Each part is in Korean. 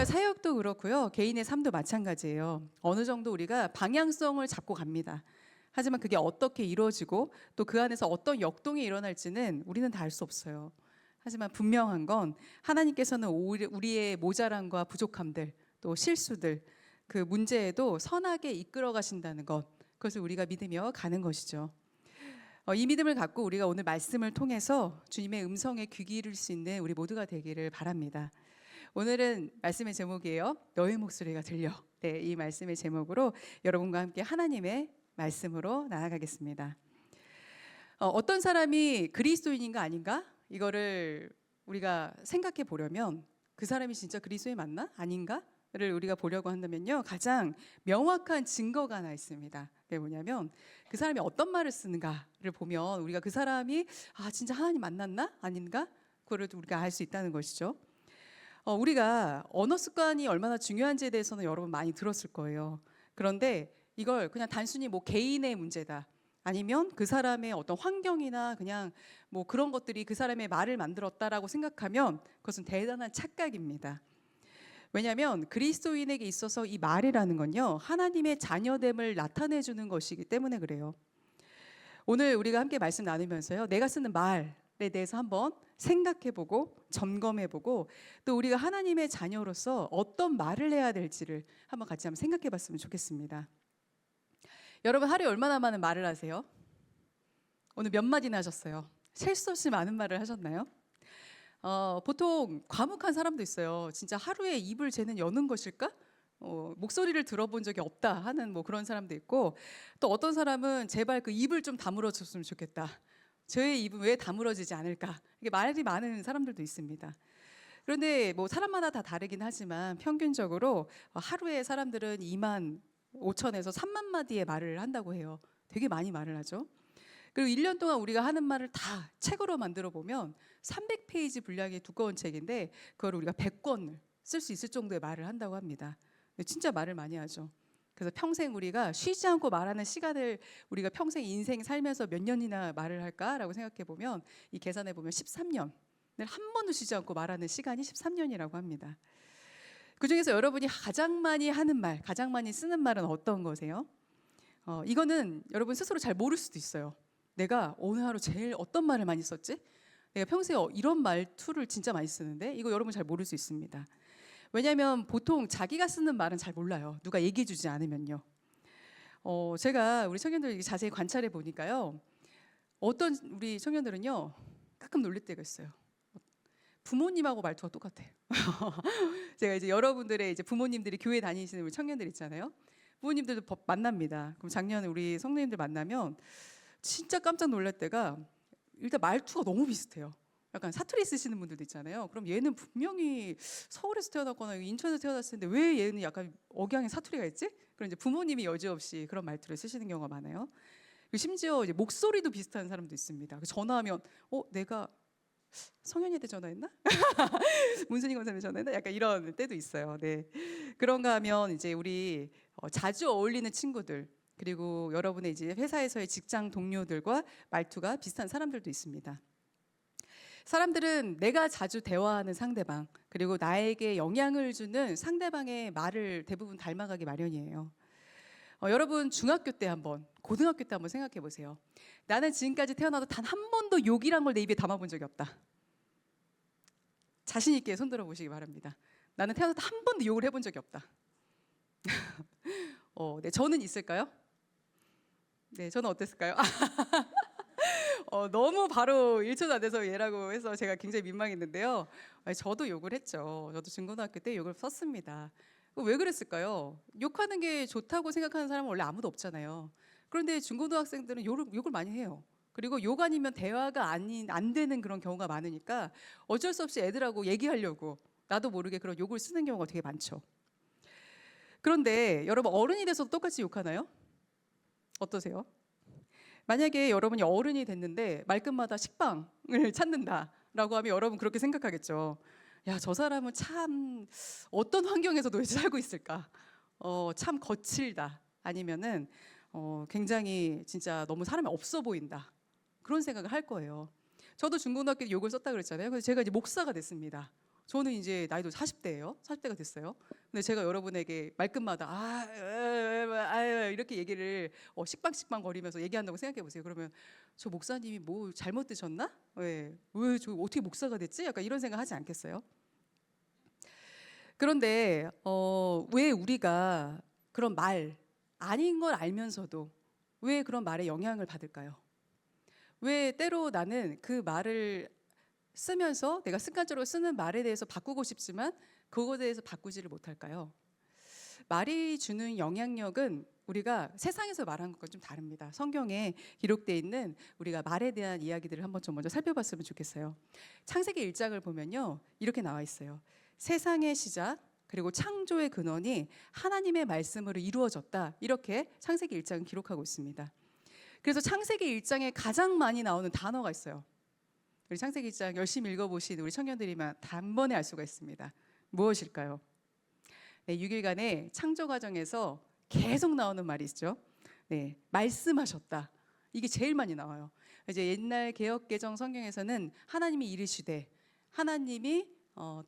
우리가 사역도 그렇고요. 개인의 삶도 마찬가지예요. 어느 정도 우리가 방향성을 잡고 갑니다. 하지만 그게 어떻게 이루어지고 또 그 안에서 어떤 역동이 일어날지는 우리는 다 알 수 없어요. 하지만 분명한 건 하나님께서는 우리의 모자람과 부족함들, 또 실수들, 그 문제에도 선하게 이끌어 가신다는 것, 그것을 우리가 믿으며 가는 것이죠. 이 믿음을 갖고 우리가 오늘 말씀을 통해서 주님의 음성에 귀 기울일 수 있는 우리 모두가 되기를 바랍니다. 오늘은 말씀의 제목이에요. 너의 목소리가 들려. 네, 이 말씀의 제목으로 여러분과 함께 하나님의 말씀으로 나아가겠습니다. 어떤 사람이 그리스도인인가 아닌가? 이거를 우리가 생각해 보려면 그 사람이 진짜 그리스도인 맞나? 아닌가?를 우리가 보려고 한다면요. 가장 명확한 증거가 하나 있습니다. 그게 뭐냐면 그 사람이 어떤 말을 쓰는가를 보면 우리가 그 사람이 진짜 하나님 만났나? 아닌가? 그거를 우리가 알 수 있다는 것이죠. 우리가 언어 습관이 얼마나 중요한지에 대해서는 여러분 많이 들었을 거예요. 그런데 이걸 그냥 단순히 뭐 개인의 문제다, 아니면 그 사람의 어떤 환경이나 그냥 뭐 그런 것들이 그 사람의 말을 만들었다라고 생각하면 그것은 대단한 착각입니다. 왜냐하면 그리스도인에게 있어서 이 말이라는 건요, 하나님의 자녀됨을 나타내주는 것이기 때문에 그래요. 오늘 우리가 함께 말씀 나누면서요, 내가 쓰는 말에 대해서 한번 생각해보고 점검해보고 또 우리가 하나님의 자녀로서 어떤 말을 해야 될지를 한번 같이 한번 생각해봤으면 좋겠습니다. 여러분 하루에 얼마나 많은 말을 하세요? 오늘 몇 마디나 하셨어요? 셀 수 없이 많은 말을 하셨나요? 보통 과묵한 사람도 있어요. 진짜 하루에 입을 쟤는 여는 것일까? 목소리를 들어본 적이 없다 하는 뭐 그런 사람도 있고, 또 어떤 사람은 제발 그 입을 좀 다물어 줬으면 좋겠다. 저의 입은 왜 다물어지지 않을까? 이게 말이 많은 사람들도 있습니다. 그런데 뭐 사람마다 다 다르긴 하지만 평균적으로 하루에 사람들은 2만 5천에서 3만 마디의 말을 한다고 해요. 되게 많이 말을 하죠. 그리고 1년 동안 우리가 하는 말을 다 책으로 만들어 보면 300페이지 분량의 두꺼운 책인데 그걸 우리가 100권을 쓸 수 있을 정도의 말을 한다고 합니다. 진짜 말을 많이 하죠. 그래서 평생 우리가 쉬지 않고 말하는 시간을 우리가 평생 인생 살면서 몇 년이나 말을 할까라고 생각해 보면 이 계산해 보면 13년을 한 번도 쉬지 않고 말하는 시간이 13년이라고 합니다. 그중에서 여러분이 가장 많이 하는 말, 가장 많이 쓰는 말은 어떤 거세요? 이거는 여러분 스스로 잘 모를 수도 있어요. 내가 오늘 하루 제일 어떤 말을 많이 썼지? 내가 평소에 이런 말투를 진짜 많이 쓰는데, 이거 여러분 잘 모를 수 있습니다. 왜냐하면 보통 자기가 쓰는 말은 잘 몰라요. 누가 얘기해 주지 않으면요. 제가 우리 청년들 자세히 관찰해 보니까요, 어떤 우리 청년들은요 가끔 놀릴 때가 있어요. 부모님하고 말투가 똑같아요. 제가 이제 여러분들의 이제 부모님들이 교회 다니시는 우리 청년들 있잖아요. 부모님들도 만납니다. 그럼 작년에 우리 성도님들 만나면 진짜 깜짝 놀랄 때가, 일단 말투가 너무 비슷해요. 약간 사투리 쓰시는 분들도 있잖아요. 그럼 얘는 분명히 서울에서 태어났거나 인천에서 태어났을 텐데 왜 얘는 약간 억양에 사투리가 있지? 그럼 이제 부모님이 여지없이 그런 말투를 쓰시는 경우가 많아요. 그리고 심지어 이제 목소리도 비슷한 사람도 있습니다. 전화하면 내가 성현이한테 전화했나? 문순이 권사님 전화했나? 약간 이런 때도 있어요. 네. 그런가 하면 이제 우리 자주 어울리는 친구들, 그리고 여러분의 이제 회사에서의 직장 동료들과 말투가 비슷한 사람들도 있습니다. 사람들은 내가 자주 대화하는 상대방, 그리고 나에게 영향을 주는 상대방의 말을 대부분 닮아가기 마련이에요. 여러분 중학교 때 한번, 고등학교 때 한번 생각해 보세요. 나는 지금까지 태어나도 단 한 번도 욕이란 걸 내 입에 담아본 적이 없다. 자신 있게 손들어 보시기 바랍니다. 나는 태어나도 한 번도 욕을 해본 적이 없다. 네, 저는 있을까요? 네, 저는 어땠을까요? 너무 바로 1초도 안 돼서 얘라고 해서 제가 굉장히 민망했는데요. 저도 욕을 했죠. 저도 중고등학교 때 욕을 썼습니다. 왜 그랬을까요? 욕하는 게 좋다고 생각하는 사람은 원래 아무도 없잖아요. 그런데 중고등학생들은 욕을 많이 해요. 그리고 욕 아니면 대화가 안 되는 그런 경우가 많으니까 어쩔 수 없이 애들하고 얘기하려고 나도 모르게 그런 욕을 쓰는 경우가 되게 많죠. 그런데 여러분 어른이 돼서도 똑같이 욕하나요? 어떠세요? 만약에 여러분이 어른이 됐는데 말끝마다 식빵을 찾는다라고 하면 여러분 그렇게 생각하겠죠. 야, 저 사람은 참 어떤 환경에서 도대체 살고 있을까? 참 거칠다. 아니면은 굉장히 진짜 너무 사람이 없어 보인다. 그런 생각을 할 거예요. 저도 중고등학교 때 욕을 썼다 그랬잖아요. 그래서 제가 이제 목사가 됐습니다. 저는 이제 나이도 40대예요. 40대가 됐어요. 근데 제가 여러분에게 말끝마다 이렇게 얘기를 식빵식빵 거리면서 얘기한다고 생각해 보세요. 그러면 저 목사님이 뭐 잘못 드셨나? 왜저 어떻게 목사가 됐지? 약간 이런 생각 하지 않겠어요? 그런데 왜 우리가 그런 말 아닌 걸 알면서도 왜 그런 말에 영향을 받을까요? 왜 때로 나는 그 말을 쓰면서 내가 습관적으로 쓰는 말에 대해서 바꾸고 싶지만 그거에 대해서 바꾸지를 못할까요? 말이 주는 영향력은 우리가 세상에서 말하는 것과 좀 다릅니다. 성경에 기록되어 있는 우리가 말에 대한 이야기들을 한번 좀 먼저 살펴봤으면 좋겠어요. 창세기 1장을 보면요. 이렇게 나와 있어요. 세상의 시작 그리고 창조의 근원이 하나님의 말씀으로 이루어졌다. 이렇게 창세기 1장은 기록하고 있습니다. 그래서 창세기 1장에 가장 많이 나오는 단어가 있어요. 우리 창세기 1장 열심히 읽어보신 우리 청년들이면 단번에 알 수가 있습니다. 무엇일까요? 네, 6일간의 창조 과정에서 계속 나오는 말이 있죠. 네, 말씀하셨다. 이게 제일 많이 나와요. 이제 옛날 개역개정 성경에서는 하나님이 이르시되, 하나님이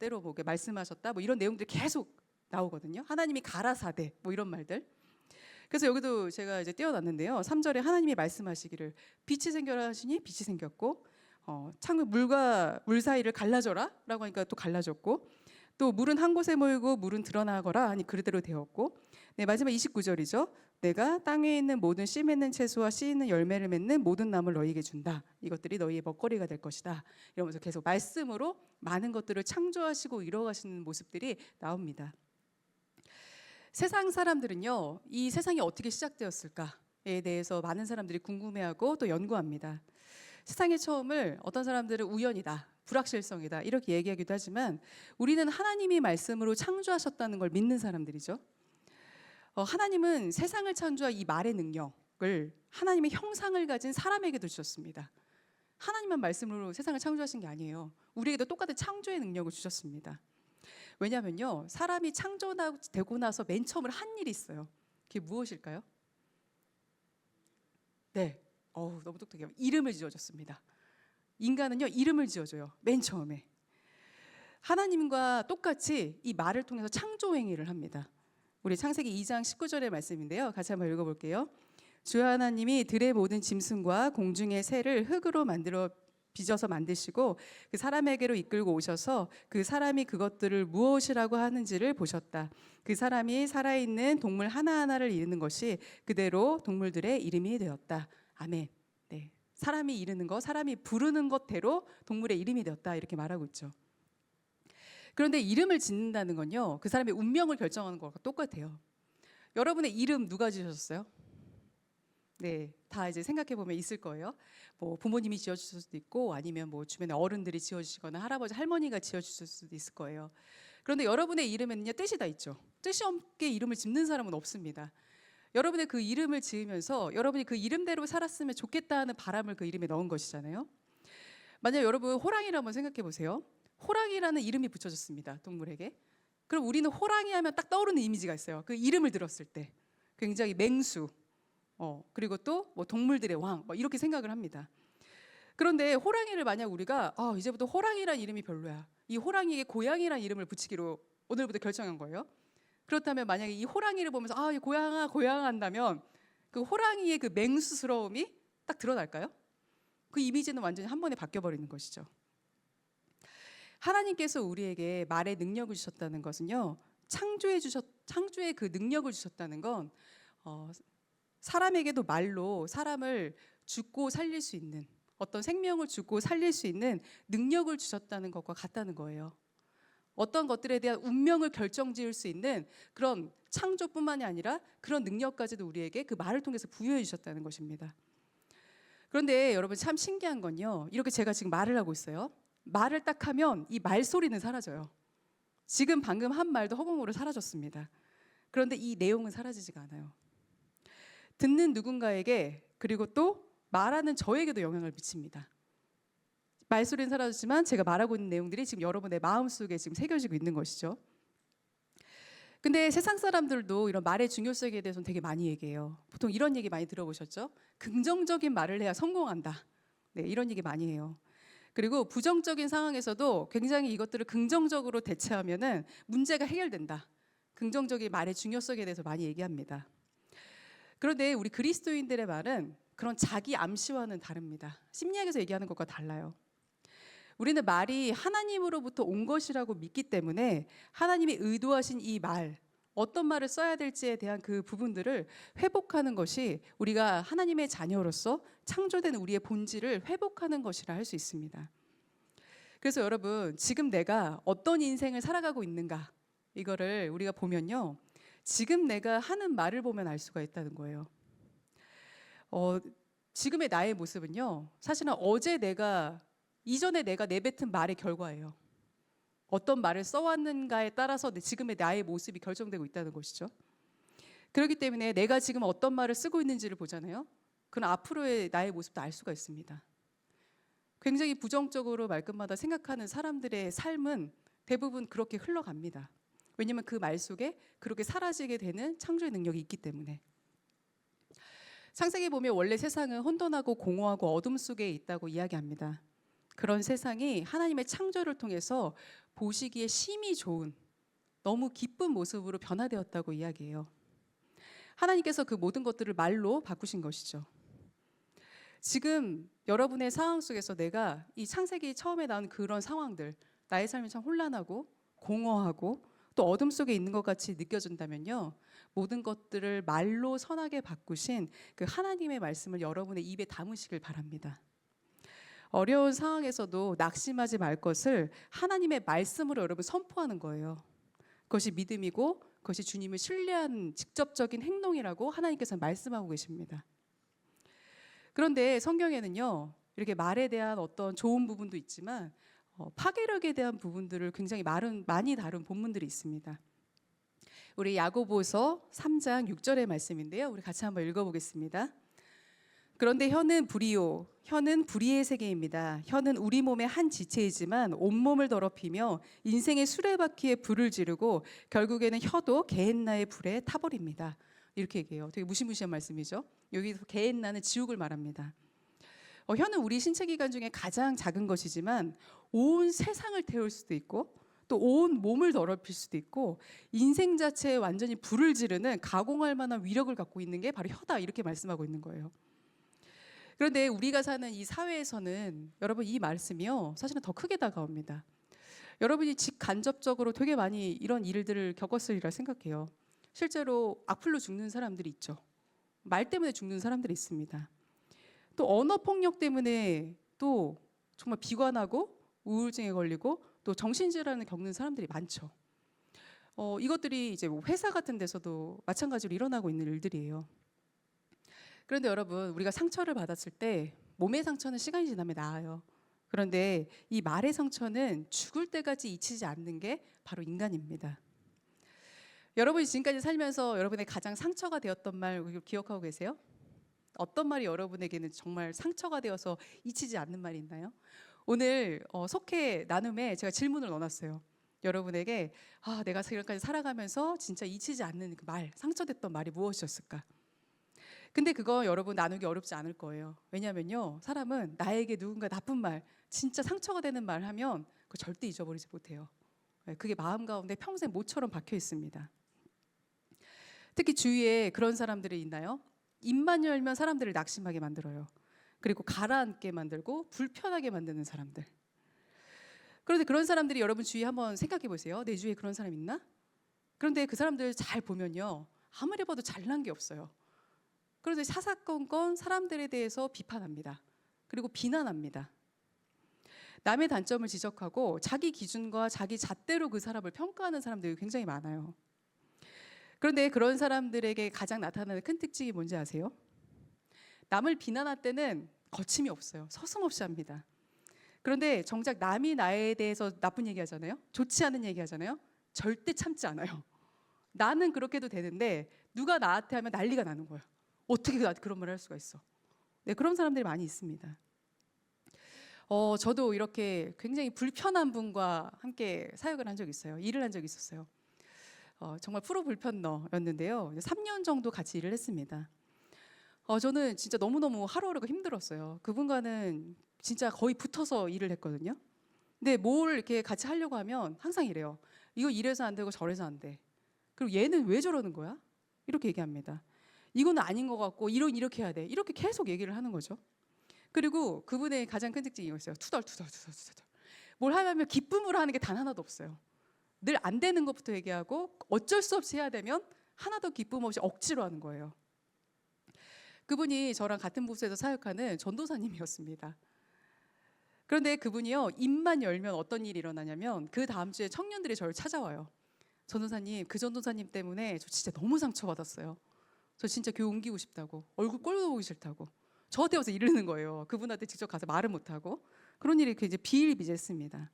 때로 보게 말씀하셨다. 뭐 이런 내용들이 계속 나오거든요. 하나님이 가라사대 뭐 이런 말들. 그래서 여기도 제가 이제 띄워놨는데요. 3절에 하나님이 말씀하시기를 빛이 생겨라 하시니 빛이 생겼고, 창을 물과 물 사이를 갈라져라라고 하니까 또 갈라졌고, 또 물은 한 곳에 모이고 물은 드러나거라 하니 그대로 되었고, 네, 마지막 29절이죠. 내가 땅에 있는 모든 씨 맺는 채소와 씨 있는 열매를 맺는 모든 나무를 너희에게 준다. 이것들이 너희의 먹거리가 될 것이다. 이러면서 계속 말씀으로 많은 것들을 창조하시고 이뤄가시는 모습들이 나옵니다. 세상 사람들은요, 이 세상이 어떻게 시작되었을까에 대해서 많은 사람들이 궁금해하고 또 연구합니다. 세상의 처음을 어떤 사람들은 우연이다, 불확실성이다 이렇게 얘기하기도 하지만 우리는 하나님이 말씀으로 창조하셨다는 걸 믿는 사람들이죠. 하나님은 세상을 창조한 이 말의 능력을 하나님의 형상을 가진 사람에게도 주셨습니다. 하나님만 말씀으로 세상을 창조하신 게 아니에요. 우리에게도 똑같은 창조의 능력을 주셨습니다. 왜냐하면요, 사람이 창조되고 나서 맨 처음으로 한 일이 있어요. 그게 무엇일까요? 네, 너무 똑똑해요. 이름을 지어줬습니다. 인간은요, 이름을 지어줘요. 맨 처음에. 하나님과 똑같이 이 말을 통해서 창조 행위를 합니다. 우리 창세기 2장 19절의 말씀인데요. 같이 한번 읽어볼게요. 주 하나님이 들의 모든 짐승과 공중의 새를 흙으로 만들어 빚어서 만드시고 그 사람에게로 이끌고 오셔서 그 사람이 그것들을 무엇이라고 하는지를 보셨다. 그 사람이 살아있는 동물 하나하나를 이르는 것이 그대로 동물들의 이름이 되었다. 아멘. 네, 사람이 이르는 것, 사람이 부르는 것대로 동물의 이름이 되었다. 이렇게 말하고 있죠. 그런데 이름을 짓는다는 건요, 그 사람의 운명을 결정하는 것과 똑같아요. 여러분의 이름 누가 지으셨어요? 네, 다 이제 생각해 보면 있을 거예요. 뭐 부모님이 지어주실 수도 있고, 아니면 뭐 주변에 어른들이 지어주시거나 할아버지 할머니가 지어주실 수도 있을 거예요. 그런데 여러분의 이름에는요, 뜻이 다 있죠. 뜻이 없게 이름을 짓는 사람은 없습니다. 여러분의 그 이름을 지으면서 여러분이 그 이름대로 살았으면 좋겠다는 바람을 그 이름에 넣은 것이잖아요. 만약 여러분 호랑이를 한번 생각해 보세요. 호랑이라는 이름이 붙여졌습니다, 동물에게. 그럼 우리는 호랑이 하면 딱 떠오르는 이미지가 있어요. 그 이름을 들었을 때 굉장히 맹수, 그리고 또 뭐 동물들의 왕, 뭐 이렇게 생각을 합니다. 그런데 호랑이를 만약 우리가 이제부터 호랑이란 이름이 별로야, 이 호랑이에게 고양이란 이름을 붙이기로 오늘부터 결정한 거예요. 그렇다면 만약에 이 호랑이를 보면서 이 고양아 고양아 한다면 그 호랑이의 그 맹수스러움이 딱 드러날까요? 그 이미지는 완전히 한 번에 바뀌어 버리는 것이죠. 하나님께서 우리에게 말의 능력을 주셨다는 것은요, 창조의 그 능력을 주셨다는 건 사람에게도 말로 사람을 죽고 살릴 수 있는, 어떤 생명을 주고 살릴 수 있는 능력을 주셨다는 것과 같다는 거예요. 어떤 것들에 대한 운명을 결정지을 수 있는 그런 창조뿐만이 아니라 그런 능력까지도 우리에게 그 말을 통해서 부여해 주셨다는 것입니다. 그런데 여러분 참 신기한 건요, 이렇게 제가 지금 말을 하고 있어요. 말을 딱 하면 이 말소리는 사라져요. 지금 방금 한 말도 허공으로 사라졌습니다. 그런데 이 내용은 사라지지가 않아요. 듣는 누군가에게, 그리고 또 말하는 저에게도 영향을 미칩니다. 말소리는 사라졌지만 제가 말하고 있는 내용들이 지금 여러분의 마음속에 지금 새겨지고 있는 것이죠. 근데 세상 사람들도 이런 말의 중요성에 대해서는 되게 많이 얘기해요. 보통 이런 얘기 많이 들어보셨죠? 긍정적인 말을 해야 성공한다. 네, 이런 얘기 많이 해요. 그리고 부정적인 상황에서도 굉장히 이것들을 긍정적으로 대처하면은 문제가 해결된다. 긍정적인 말의 중요성에 대해서 많이 얘기합니다. 그런데 우리 그리스도인들의 말은 그런 자기 암시와는 다릅니다. 심리학에서 얘기하는 것과 달라요. 우리는 말이 하나님으로부터 온 것이라고 믿기 때문에 하나님이 의도하신 이 말, 어떤 말을 써야 될지에 대한 그 부분들을 회복하는 것이 우리가 하나님의 자녀로서 창조된 우리의 본질을 회복하는 것이라 할 수 있습니다. 그래서 여러분, 지금 내가 어떤 인생을 살아가고 있는가, 이거를 우리가 보면요, 지금 내가 하는 말을 보면 알 수가 있다는 거예요. 지금의 나의 모습은요, 사실은 이전에 내가 내뱉은 말의 결과예요. 어떤 말을 써왔는가에 따라서 지금의 나의 모습이 결정되고 있다는 것이죠. 그렇기 때문에 내가 지금 어떤 말을 쓰고 있는지를 보잖아요. 그럼 앞으로의 나의 모습도 알 수가 있습니다. 굉장히 부정적으로 말끝마다 생각하는 사람들의 삶은 대부분 그렇게 흘러갑니다. 왜냐하면 그 말 속에 그렇게 사라지게 되는 창조의 능력이 있기 때문에. 창세기 보면 원래 세상은 혼돈하고 공허하고 어둠 속에 있다고 이야기합니다. 그런 세상이 하나님의 창조를 통해서 보시기에 심히 좋은, 너무 기쁜 모습으로 변화되었다고 이야기해요. 하나님께서 그 모든 것들을 말로 바꾸신 것이죠. 지금 여러분의 상황 속에서 내가 이 창세기 처음에 나온 그런 상황들, 나의 삶이 참 혼란하고 공허하고 또 어둠 속에 있는 것 같이 느껴진다면요, 모든 것들을 말로 선하게 바꾸신 그 하나님의 말씀을 여러분의 입에 담으시길 바랍니다. 어려운 상황에서도 낙심하지 말 것을 하나님의 말씀으로 여러분 선포하는 거예요. 그것이 믿음이고 그것이 주님을 신뢰한 직접적인 행동이라고 하나님께서 말씀하고 계십니다. 그런데 성경에는요, 이렇게 말에 대한 어떤 좋은 부분도 있지만 파괴력에 대한 부분들을 굉장히 많이 다룬 본문들이 있습니다. 우리 야고보서 3장 6절의 말씀인데요, 우리 같이 한번 읽어보겠습니다. 그런데 혀는 불이요, 혀는 불의의 세계입니다. 혀는 우리 몸의 한 지체이지만 온몸을 더럽히며 인생의 수레바퀴에 불을 지르고 결국에는 혀도 게헨나의 불에 타버립니다. 이렇게 얘기해요. 되게 무시무시한 말씀이죠. 여기서 게헨나는 지옥을 말합니다. 혀는 우리 신체 기관 중에 가장 작은 것이지만 온 세상을 태울 수도 있고 또 온 몸을 더럽힐 수도 있고 인생 자체에 완전히 불을 지르는 가공할 만한 위력을 갖고 있는 게 바로 혀다, 이렇게 말씀하고 있는 거예요. 그런데 우리가 사는 이 사회에서는 여러분, 이 말씀이요, 사실은 더 크게 다가옵니다. 여러분이 직간접적으로 되게 많이 이런 일들을 겪었으리라 생각해요. 실제로 악플로 죽는 사람들이 있죠. 말 때문에 죽는 사람들이 있습니다. 또 언어 폭력 때문에 또 정말 비관하고 우울증에 걸리고 또 정신질환을 겪는 사람들이 많죠. 이것들이 이제 회사 같은 데서도 마찬가지로 일어나고 있는 일들이에요. 그런데 여러분, 우리가 상처를 받았을 때 몸의 상처는 시간이 지나면 나아요. 그런데 이 말의 상처는 죽을 때까지 잊히지 않는 게 바로 인간입니다. 여러분이 지금까지 살면서 여러분의 가장 상처가 되었던 말 기억하고 계세요? 어떤 말이 여러분에게는 정말 상처가 되어서 잊히지 않는 말이 있나요? 오늘 속회 나눔에 제가 질문을 넣어놨어요. 여러분에게 내가 지금까지 살아가면서 진짜 잊히지 않는 그 말, 상처됐던 말이 무엇이었을까? 근데 그거 여러분 나누기 어렵지 않을 거예요. 왜냐면요, 사람은 나에게 누군가 나쁜 말, 진짜 상처가 되는 말 하면 그거 절대 잊어버리지 못해요. 그게 마음 가운데 평생 모처럼 박혀 있습니다. 특히 주위에 그런 사람들이 있나요? 입만 열면 사람들을 낙심하게 만들어요. 그리고 가라앉게 만들고 불편하게 만드는 사람들. 그런데 그런 사람들이 여러분 주위에 한번 생각해 보세요. 내 주위에 그런 사람 있나? 그런데 그 사람들 잘 보면요, 아무리 봐도 잘난 게 없어요. 그런데 사사건건 사람들에 대해서 비판합니다. 그리고 비난합니다. 남의 단점을 지적하고 자기 기준과 자기 잣대로 그 사람을 평가하는 사람들이 굉장히 많아요. 그런데 그런 사람들에게 가장 나타나는 큰 특징이 뭔지 아세요? 남을 비난할 때는 거침이 없어요. 서슴없이 합니다. 그런데 정작 남이 나에 대해서 나쁜 얘기 하잖아요. 좋지 않은 얘기 하잖아요. 절대 참지 않아요. 나는 그렇게 해도 되는데 누가 나한테 하면 난리가 나는 거예요. 어떻게 나한테 그런 말을 할 수가 있어? 네, 그런 사람들이 많이 있습니다. 저도 이렇게 굉장히 불편한 분과 함께 사역을 한 적이 있어요. 일을 한 적이 있었어요. 정말 프로 불편러였는데요. 3년 정도 같이 일을 했습니다. 저는 진짜 너무너무 하루하루가 힘들었어요. 그분과는 진짜 거의 붙어서 일을 했거든요. 근데 뭘 이렇게 같이 하려고 하면 항상 이래요. 이거 이래서 안 되고 저래서 안 돼. 그리고 얘는 왜 저러는 거야? 이렇게 얘기합니다. 이거는 아닌 것 같고 이렇게 해야 돼. 이렇게 계속 얘기를 하는 거죠. 그리고 그분의 가장 큰 특징이 이거였어요. 투덜투덜. 뭘 하려면 기쁨으로 하는 게 단 하나도 없어요. 늘 안 되는 것부터 얘기하고 어쩔 수 없이 해야 되면 하나도 기쁨 없이 억지로 하는 거예요. 그분이 저랑 같은 부서에서 사역하는 전도사님이었습니다. 그런데 그분이요, 입만 열면 어떤 일이 일어나냐면 그 다음 주에 청년들이 저를 찾아와요. 전도사님, 그 전도사님 때문에 저 진짜 너무 상처받았어요. 저 진짜 교회 옮기고 싶다고, 얼굴 꼴도 보기 싫다고 저한테 와서 이르는 거예요. 그분한테 직접 가서 말을 못하고. 그런 일이 이제 비일비재했습니다.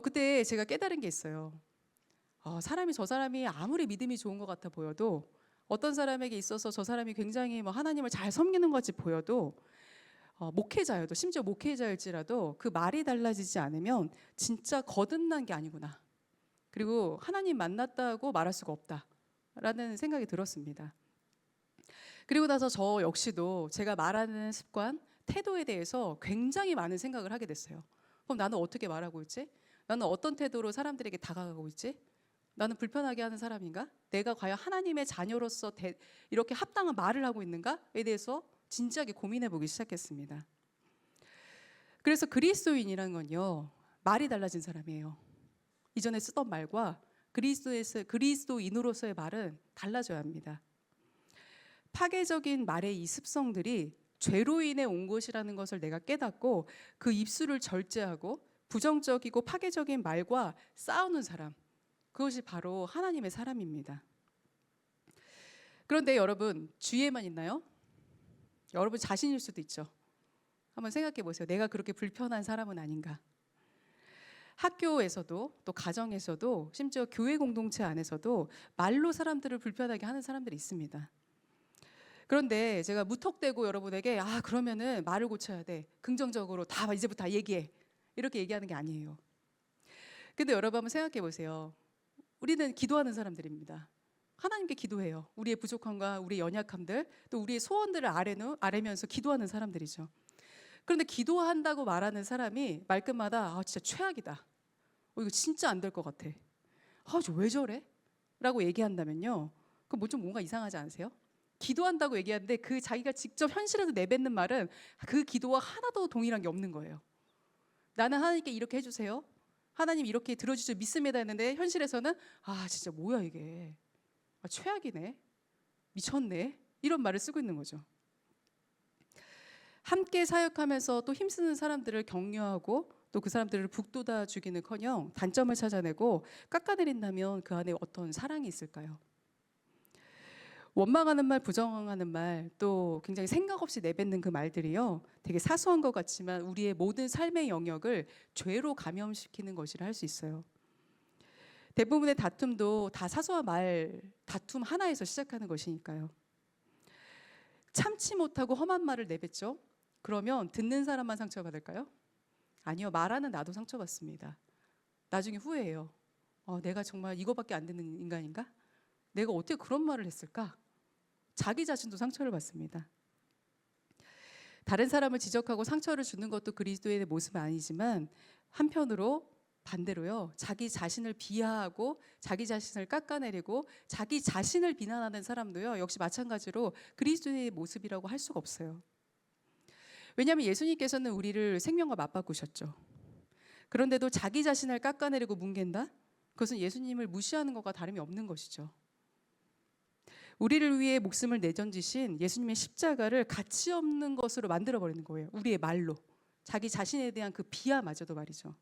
그때 제가 깨달은 게 있어요. 저 사람이 아무리 믿음이 좋은 것 같아 보여도, 어떤 사람에게 있어서 저 사람이 굉장히 뭐 하나님을 잘 섬기는 것 같이 보여도, 목회자여도, 심지어 목회자일지라도 그 말이 달라지지 않으면 진짜 거듭난 게 아니구나. 그리고 하나님 만났다고 말할 수가 없다라는 생각이 들었습니다. 그리고 나서 저 역시도 제가 말하는 습관, 태도에 대해서 굉장히 많은 생각을 하게 됐어요. 그럼 나는 어떻게 말하고 있지? 나는 어떤 태도로 사람들에게 다가가고 있지? 나는 불편하게 하는 사람인가? 내가 과연 하나님의 자녀로서 이렇게 합당한 말을 하고 있는가에 대해서 진지하게 고민해 보기 시작했습니다. 그래서 그리스도인이라는 건요, 말이 달라진 사람이에요. 이전에 쓰던 말과 그리스도인으로서의 말은 달라져야 합니다. 파괴적인 말의 이 습성들이 죄로 인해 온 것이라는 것을 내가 깨닫고 그 입술을 절제하고 부정적이고 파괴적인 말과 싸우는 사람, 그것이 바로 하나님의 사람입니다. 그런데 여러분, 주위에만 있나요? 여러분 자신일 수도 있죠. 한번 생각해 보세요. 내가 그렇게 불편한 사람은 아닌가? 학교에서도, 또 가정에서도, 심지어 교회 공동체 안에서도 말로 사람들을 불편하게 하는 사람들이 있습니다. 그런데 제가 무턱대고 여러분에게 그러면은 말을 고쳐야 돼, 긍정적으로 이제부터 다 얘기해, 이렇게 얘기하는 게 아니에요. 근데 여러분 한번 생각해 보세요. 우리는 기도하는 사람들입니다. 하나님께 기도해요. 우리의 부족함과 우리의 연약함들, 또 우리의 소원들을 아뢰면서 기도하는 사람들이죠. 그런데 기도한다고 말하는 사람이 말끝마다 진짜 최악이다, 이거 진짜 안 될 것 같아, 저 왜 저래? 라고 얘기한다면요, 그럼 뭔가 이상하지 않으세요? 기도한다고 얘기하는데 그 자기가 직접 현실에서 내뱉는 말은 그 기도와 하나도 동일한 게 없는 거예요. 나는 하나님께 이렇게 해주세요, 하나님 이렇게 들어주실 믿습니다 했는데 현실에서는 진짜 뭐야 이게, 최악이네, 미쳤네, 이런 말을 쓰고 있는 거죠. 함께 사역하면서 또 힘쓰는 사람들을 격려하고 또 그 사람들을 북돋아 주기는커녕 단점을 찾아내고 깎아내린다면 그 안에 어떤 사랑이 있을까요? 원망하는 말, 부정하는 말, 또 굉장히 생각 없이 내뱉는 그 말들이요, 되게 사소한 것 같지만 우리의 모든 삶의 영역을 죄로 감염시키는 것이라 할 수 있어요. 대부분의 다툼도 다 사소한 다툼 하나에서 시작하는 것이니까요. 참지 못하고 험한 말을 내뱉죠. 그러면 듣는 사람만 상처받을까요? 아니요, 말하는 나도 상처받습니다. 나중에 후회해요. 내가 정말 이거밖에 안 되는 인간인가? 내가 어떻게 그런 말을 했을까? 자기 자신도 상처를 받습니다. 다른 사람을 지적하고 상처를 주는 것도 그리스도인의 모습은 아니지만, 한편으로 반대로요, 자기 자신을 비하하고 자기 자신을 깎아내리고 자기 자신을 비난하는 사람도요, 역시 마찬가지로 그리스도인의 모습이라고 할 수가 없어요. 왜냐하면 예수님께서는 우리를 생명과 맞바꾸셨죠. 그런데도 자기 자신을 깎아내리고 뭉갠다? 그것은 예수님을 무시하는 것과 다름이 없는 것이죠. 우리를 위해 목숨을 내던지신 예수님의 십자가를 가치 없는 것으로 만들어버리는 거예요. 우리의 말로. 자기 자신에 대한 그 비하마저도 말이죠.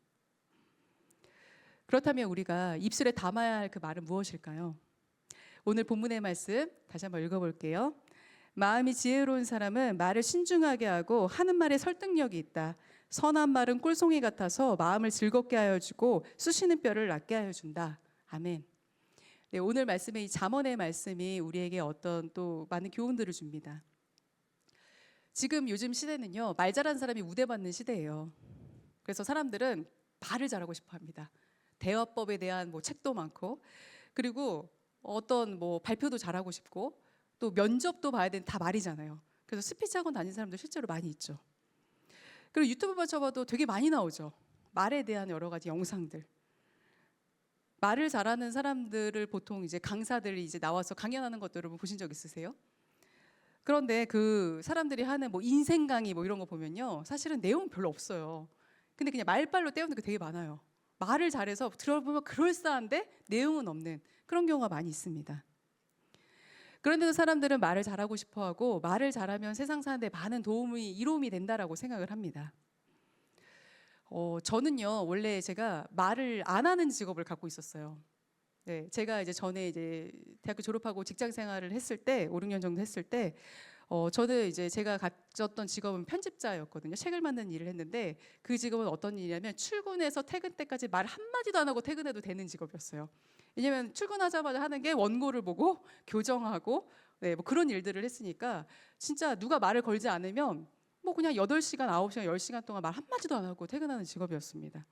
그렇다면 우리가 입술에 담아야 할 그 말은 무엇일까요? 오늘 본문의 말씀 다시 한번 읽어볼게요. 마음이 지혜로운 사람은 말을 신중하게 하고 하는 말에 설득력이 있다. 선한 말은 꿀송이 같아서 마음을 즐겁게 하여 주고 쑤시는 뼈를 낫게 하여 준다. 아멘. 네, 오늘 말씀의 이 잠언의 말씀이 우리에게 어떤 또 많은 교훈들을 줍니다. 지금 요즘 시대는요, 말 잘하는 사람이 우대받는 시대예요. 그래서 사람들은 말을 잘하고 싶어 합니다. 대화법에 대한 책도 많고, 그리고 어떤 발표도 잘하고 싶고, 또 면접도 봐야 되는 다 말이잖아요. 그래서 스피치 학원 다니는 사람들 실제로 많이 있죠. 그리고 유튜브만 쳐봐도 되게 많이 나오죠. 말에 대한 여러 가지 영상들. 말을 잘하는 사람들을 보통 이제 강사들이 이제 나와서 강연하는 것도 여러분 보신 적 있으세요? 그런데 그 사람들이 하는 뭐 인생 강의 뭐 이런 거 보면요, 사실은 내용 별로 없어요. 근데 그냥 말빨로 때우는 게 되게 많아요. 말을 잘해서 들어보면 그럴싸한데 내용은 없는 그런 경우가 많이 있습니다. 그런데도 사람들은 말을 잘하고 싶어하고 말을 잘하면 세상 사는데 많은 이로움이 된다라고 생각을 합니다. 저는요 원래 제가 말을 안 하는 직업을 갖고 있었어요. 네, 제가 이제 전에 이제 대학교 졸업하고 직장 생활을 했을 때 5, 6년 정도 했을 때 저는 이제 제가 가졌던 직업은 편집자였거든요. 책을 만드는 일을 했는데 그 직업은 어떤 일이냐면 출근해서 퇴근 때까지 말 한마디도 안 하고 퇴근해도 되는 직업이었어요. 왜냐면 출근하자마자 하는 게 원고를 보고 교정하고 네, 뭐 그런 일들을 했으니까 진짜 누가 말을 걸지 않으면 뭐 그냥 8시간, 9시간, 10시간 동안 말 한마디도 안 하고 퇴근하는 직업이었습니다.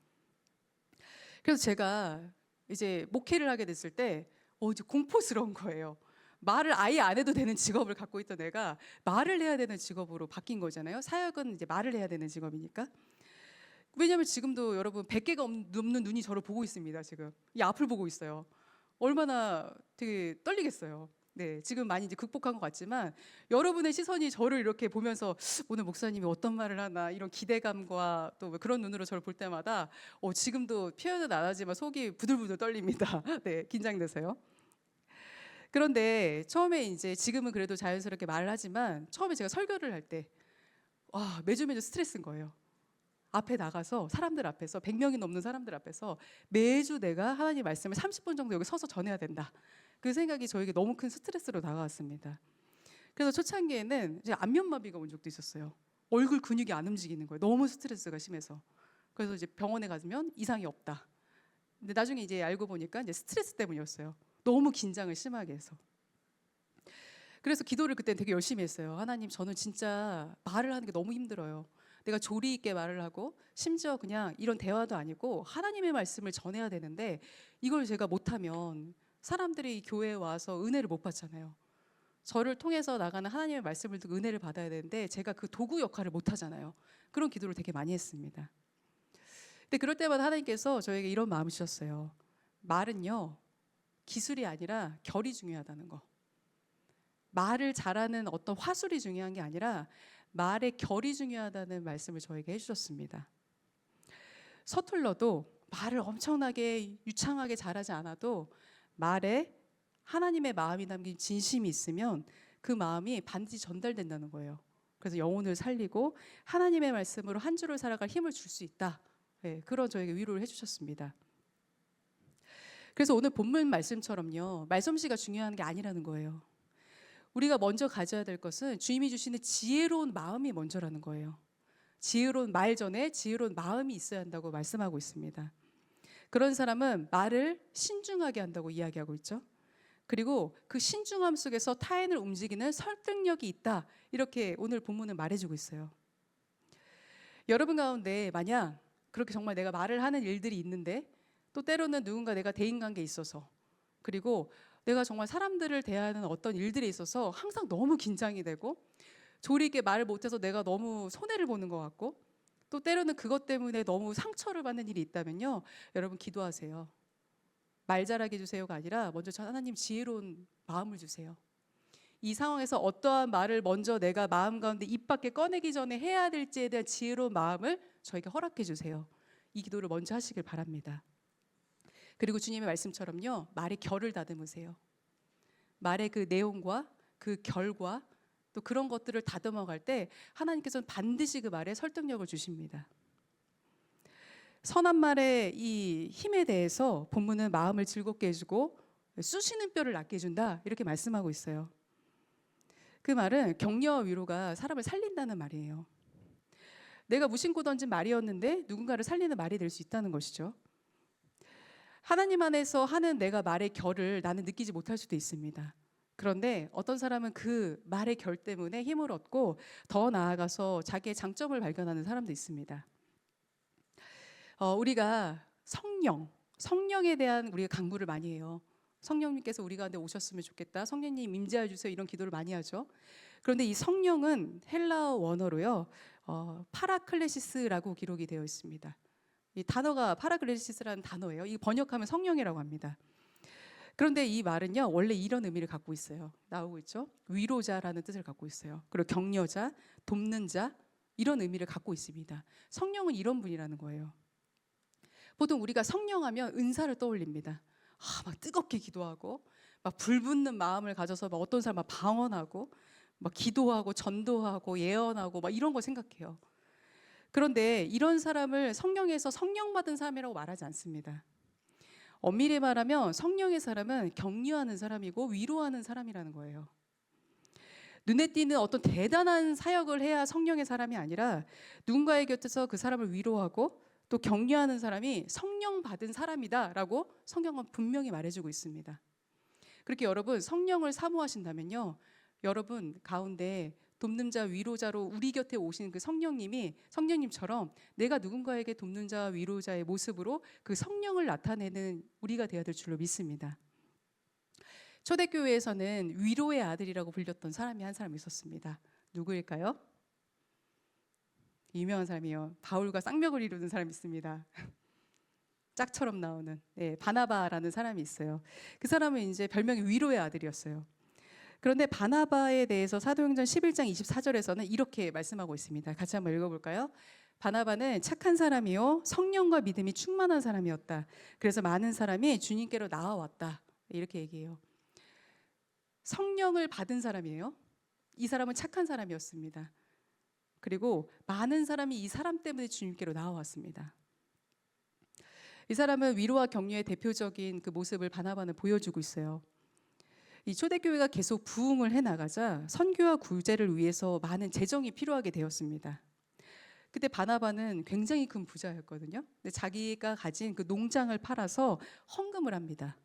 그래서 제가 이제 목회를 하게 됐을 때 이제 공포스러운 거예요. 말을 아예 안 해도 되는 직업을 갖고 있던 애가 말을 해야 되는 직업으로 바뀐 거잖아요. 사역은 이제 말을 해야 되는 직업이니까. 왜냐하면 지금도 여러분 100개가 넘는 눈이 저를 보고 있습니다. 지금 이 앞을 보고 있어요. 얼마나 되게 떨리겠어요. 네, 지금 많이 이제 극복한 것 같지만 여러분의 시선이 저를 이렇게 보면서 오늘 목사님이 어떤 말을 하나 이런 기대감과 또 그런 눈으로 저를 볼 때마다 지금도 표현은 안 하지만 속이 부들부들 떨립니다. 네, 긴장돼서요. 그런데 처음에 이제 지금은 그래도 자연스럽게 말을 하지만 처음에 제가 설교를 할 때 매주 스트레스인 거예요. 앞에 나가서 사람들 앞에서 100명이 넘는 사람들 앞에서 매주 내가 하나님 말씀을 30분 정도 여기 서서 전해야 된다. 그 생각이 저에게 너무 큰 스트레스로 다가왔습니다. 그래서 초창기에는 이제 안면마비가 온 적도 있었어요. 얼굴 근육이 안 움직이는 거예요. 너무 스트레스가 심해서. 그래서 이제 병원에 가면 이상이 없다. 근데 나중에 이제 알고 보니까 이제 스트레스 때문이었어요. 너무 긴장을 심하게 해서. 그래서 기도를 그때 되게 열심히 했어요. 하나님, 저는 진짜 말을 하는 게 너무 힘들어요. 내가 조리 있게 말을 하고 심지어 그냥 이런 대화도 아니고 하나님의 말씀을 전해야 되는데 이걸 제가 못하면 사람들이 교회에 와서 은혜를 못 받잖아요. 저를 통해서 나가는 하나님의 말씀을 듣고 은혜를 받아야 되는데 제가 그 도구 역할을 못 하잖아요. 그런 기도를 되게 많이 했습니다. 근데 그럴 때마다 하나님께서 저에게 이런 마음을 주셨어요. 말은요, 기술이 아니라 결이 중요하다는 거. 말을 잘하는 어떤 화술이 중요한 게 아니라 말의 결이 중요하다는 말씀을 저에게 해주셨습니다. 서툴러도 말을 엄청나게 유창하게 잘하지 않아도 말에 하나님의 마음이 담긴 진심이 있으면 그 마음이 반드시 전달된다는 거예요. 그래서 영혼을 살리고 하나님의 말씀으로 한 주를 살아갈 힘을 줄 수 있다. 네, 그런 저에게 위로를 해주셨습니다. 그래서 오늘 본문 말씀처럼요, 말솜씨가 중요한 게 아니라는 거예요. 우리가 먼저 가져야 될 것은 주님이 주시는 지혜로운 마음이 먼저라는 거예요. 지혜로운 말 전에 지혜로운 마음이 있어야 한다고 말씀하고 있습니다. 그런 사람은 말을 신중하게 한다고 이야기하고 있죠. 그리고 그 신중함 속에서 타인을 움직이는 설득력이 있다. 이렇게 오늘 본문은 말해주고 있어요. 여러분 가운데 만약 그렇게 정말 내가 말을 하는 일들이 있는데 또 때로는 누군가 내가 대인관계에 있어서 그리고 내가 정말 사람들을 대하는 어떤 일들에 있어서 항상 너무 긴장이 되고 조리 있게 말을 못해서 내가 너무 손해를 보는 것 같고 또 때로는 그것 때문에 너무 상처를 받는 일이 있다면요, 여러분 기도하세요. 말 잘하게 해주세요가 아니라 먼저 하나님 지혜로운 마음을 주세요. 이 상황에서 어떠한 말을 먼저 내가 마음 가운데 입 밖에 꺼내기 전에 해야 될지에 대한 지혜로운 마음을 저에게 허락해 주세요. 이 기도를 먼저 하시길 바랍니다. 그리고 주님의 말씀처럼요, 말의 결을 다듬으세요. 말의 그 내용과 그 결과 또 그런 것들을 다듬어 갈 때 하나님께서는 반드시 그 말에 설득력을 주십니다. 선한 말의 이 힘에 대해서 본문은 마음을 즐겁게 해주고 쑤시는 뼈를 낫게 해준다 이렇게 말씀하고 있어요. 그 말은 격려와 위로가 사람을 살린다는 말이에요. 내가 무심코 던진 말이었는데 누군가를 살리는 말이 될 수 있다는 것이죠. 하나님 안에서 하는 내가 말의 결을 나는 느끼지 못할 수도 있습니다. 그런데 어떤 사람은 그 말의 결 때문에 힘을 얻고 더 나아가서 자기의 장점을 발견하는 사람도 있습니다. 우리가 성령에 대한 우리가 강구를 많이 해요. 성령님께서 우리 가운데 오셨으면 좋겠다. 성령님 임재해 주세요. 이런 기도를 많이 하죠. 그런데 이 성령은 헬라어 원어로요, 파라클레시스라고 기록이 되어 있습니다. 이 단어가 파라클레시스라는 단어예요. 이 번역하면 성령이라고 합니다. 그런데 이 말은요, 원래 이런 의미를 갖고 있어요. 나오고 있죠? 위로자라는 뜻을 갖고 있어요. 그리고 격려자, 돕는 자, 이런 의미를 갖고 있습니다. 성령은 이런 분이라는 거예요. 보통 우리가 성령하면 은사를 떠올립니다. 막 뜨겁게 기도하고, 막 불붙는 마음을 가져서 막 어떤 사람 막 방언하고, 막 기도하고, 전도하고, 예언하고, 막 이런 거 생각해요. 그런데 이런 사람을 성령에서 성령 받은 사람이라고 말하지 않습니다. 엄밀히 말하면 성령의 사람은 격려하는 사람이고 위로하는 사람이라는 거예요. 눈에 띄는 어떤 대단한 사역을 해야 성령의 사람이 아니라 누군가의 곁에서 그 사람을 위로하고 또 격려하는 사람이 성령 받은 사람이다라고 성경은 분명히 말해주고 있습니다. 그렇게 여러분 성령을 사모하신다면요, 여러분 가운데 돕는 자, 위로자로 우리 곁에 오신 그 성령님처럼 내가 누군가에게 돕는 자, 위로자의 모습으로 그 성령을 나타내는 우리가 되어야 될 줄로 믿습니다. 초대교회에서는 위로의 아들이라고 불렸던 사람이 한 사람 있었습니다. 누구일까요? 유명한 사람이요. 바울과 쌍벽을 이루는 사람이 있습니다. 짝처럼 나오는 바나바라는 사람이 있어요. 그 사람은 이제 별명이 위로의 아들이었어요. 그런데 바나바에 대해서 사도행전 11장 24절에서는 이렇게 말씀하고 있습니다. 같이 한번 읽어볼까요? 바나바는 착한 사람이요 성령과 믿음이 충만한 사람이었다. 그래서 많은 사람이 주님께로 나아왔다. 이렇게 얘기해요. 성령을 받은 사람이에요. 이 사람은 착한 사람이었습니다. 그리고 많은 사람이 이 사람 때문에 주님께로 나아왔습니다. 이 사람은 위로와 격려의 대표적인 그 모습을 바나바는 보여주고 있어요. 이 초대교회가 계속 부흥을 해나가자 선교와 구제를 위해서 많은 재정이 필요하게 되었습니다. 그때 바나바는 굉장히 큰 부자였거든요. 근데 자기가 가진 그 농장을 팔아서 헌금을 합니다.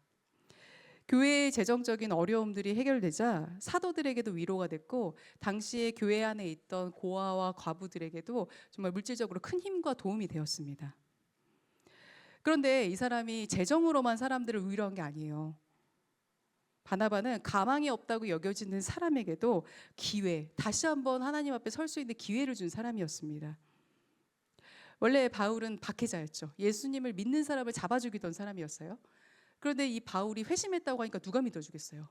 교회의 재정적인 어려움들이 해결되자 사도들에게도 위로가 됐고 당시에 교회 안에 있던 고아와 과부들에게도 정말 물질적으로 큰 힘과 도움이 되었습니다. 그런데 이 사람이 재정으로만 사람들을 위로한 게 아니에요. 바나바는 가망이 없다고 여겨지는 사람에게도 기회, 다시 한번 하나님 앞에 설 수 있는 기회를 준 사람이었습니다. 원래 바울은 박해자였죠. 예수님을 믿는 사람을 잡아 죽이던 사람이었어요. 그런데 이 바울이 회심했다고 하니까 누가 믿어주겠어요?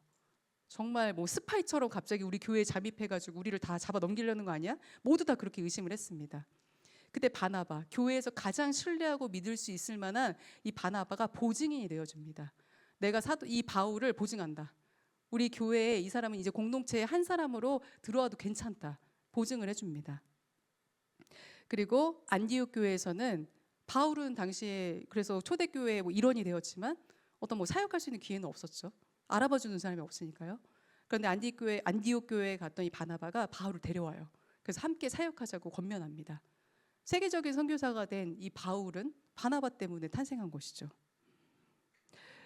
정말 뭐 스파이처럼 갑자기 우리 교회에 잠입해가지고 우리를 다 잡아 넘기려는 거 아니야? 모두 다 그렇게 의심을 했습니다. 그때 바나바, 교회에서 가장 신뢰하고 믿을 수 있을 만한 이 바나바가 보증인이 되어줍니다. 내가 이 바울을 보증한다. 우리 교회에 이 사람은 이제 공동체의 한 사람으로 들어와도 괜찮다. 보증을 해줍니다. 그리고 안디옥 교회에서는 바울은 당시에 그래서 초대교회의 일원이 되었지만 어떤 사역할 수 있는 기회는 없었죠. 알아봐주는 사람이 없으니까요. 그런데 안디옥 교회에 갔던 이 바나바가 바울을 데려와요. 그래서 함께 사역하자고 권면합니다. 세계적인 선교사가 된 이 바울은 바나바 때문에 탄생한 것이죠.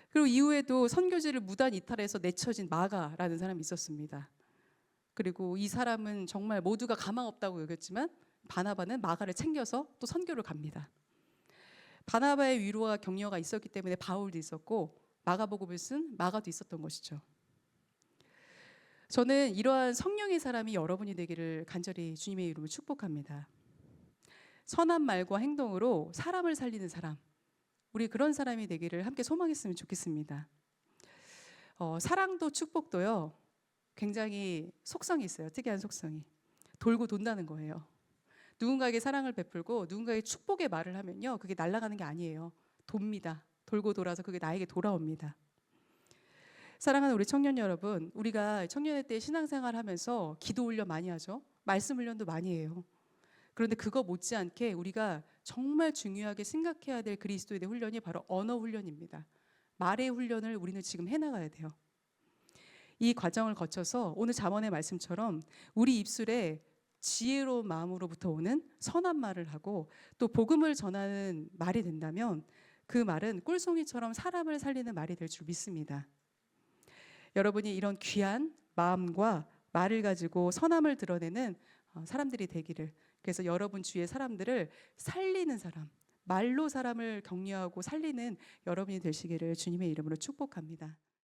그리고 이후에도 선교지를 무단 이탈해서 내쳐진 마가라는 사람이 있었습니다. 그리고 이 사람은 정말 모두가 가망 없다고 여겼지만 바나바는 마가를 챙겨서 또 선교를 갑니다. 바나바의 위로와 격려가 있었기 때문에 바울도 있었고 마가복음을 쓴 마가도 있었던 것이죠. 저는 이러한 성령의 사람이 여러분이 되기를 간절히 주님의 이름으로 축복합니다. 선한 말과 행동으로 사람을 살리는 사람, 우리 그런 사람이 되기를 함께 소망했으면 좋겠습니다. 사랑도 축복도요, 굉장히 속성이 있어요. 특이한 속성이. 돌고 돈다는 거예요. 누군가에게 사랑을 베풀고 누군가에게 축복의 말을 하면요, 그게 날아가는 게 아니에요. 돕니다. 돌고 돌아서 그게 나에게 돌아옵니다. 사랑하는 우리 청년 여러분, 우리가 청년의 때 신앙생활 하면서 기도 훈련 많이 하죠. 말씀 훈련도 많이 해요. 그런데 그거 못지않게 우리가 정말 중요하게 생각해야 될 그리스도의 훈련이 바로 언어 훈련입니다. 말의 훈련을 우리는 지금 해나가야 돼요. 이 과정을 거쳐서 오늘 잠언의 말씀처럼 우리 입술에 지혜로운 마음으로부터 오는 선한 말을 하고 또 복음을 전하는 말이 된다면 그 말은 꿀송이처럼 사람을 살리는 말이 될 줄 믿습니다. 여러분이 이런 귀한 마음과 말을 가지고 선함을 드러내는 사람들이 되기를, 그래서 여러분 주위의 사람들을 살리는 사람, 말로 사람을 격려하고 살리는 여러분이 되시기를 주님의 이름으로 축복합니다.